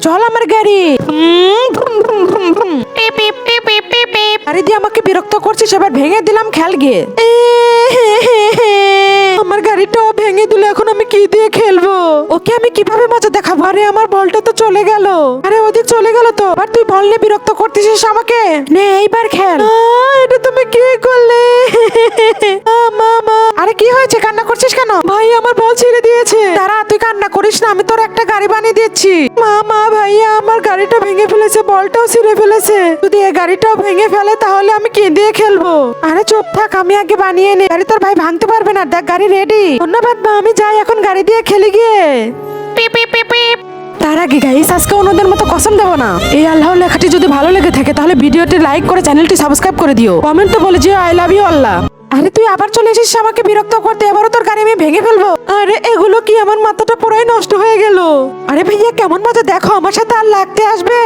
চল আমার গাড়ি। গাড়ি দিয়ে আমাকে বিরক্ত করছিস, এবার ভেঙে দিলাম খেল গিয়ে। আমার গাড়িটাও ভেঙে দিল, এখন আমি কি দিয়ে খেলবো? ওকে আমি কিভাবে মজা দেখাবো? আরে আমার বলটা তো চলে গেল। আরে ওদিক চলে গেল তো। আর তুই বল নিয়ে বিরক্ত করতেছিস আমাকে। নে এইবার খেল। এটা তুমি কি করলে? মামা, আরে কি হয়েছে? কান্না করছিস কেন? ভাই আমার বল ছিঁড়ে দিয়েছে। দাঁড়া, তুই কান্না করিস না, আমি তোর একটা গাড়ি বানিয়ে দিচ্ছি। মামা ভাইয়া আমার গাড়িটা ভেঙে ফেলেছে, বলটাও ছিঁড়ে ফেলেছে। যদি এই গাড়িটাও ভেঙে ফেলে তাহলে আমি কি দিয়ে খেলবো? আরে চুপ থাক, আমি আগে বানিয়ে নি। গাড়ি তোর ভাই ভাঙতে পারবে না। দেখ গাড়ি রেডি। ধন্যবাদ মা, আমি যাই এখন গাড়ি দিয়ে খেলি গিয়ে। তার আগে গাইস, আজকে অন্যদের মতো কসম দেবো না। এই আল্লাহ লেখাটি যদি ভালো লেগে থাকে তাহলে ভিডিওটি লাইক করে চ্যানেলটি সাবস্ক্রাইব করে দিও। কমেন্টে বলে যে আই লাভ ইউ আল্লাহ। আরে তুই আবার চলে এসেছিস আমাকে বিরক্ত করতে। এবারও তোর গাড়ি আমি ভেঙে ফেলবো। আরে এগুলো কি? আমার মাথাটা পুরাই নষ্ট হয়ে গেল। আরে ভাইয়া কেমন মজা দেখো, আমার সাথে আর লাগতে আসবে?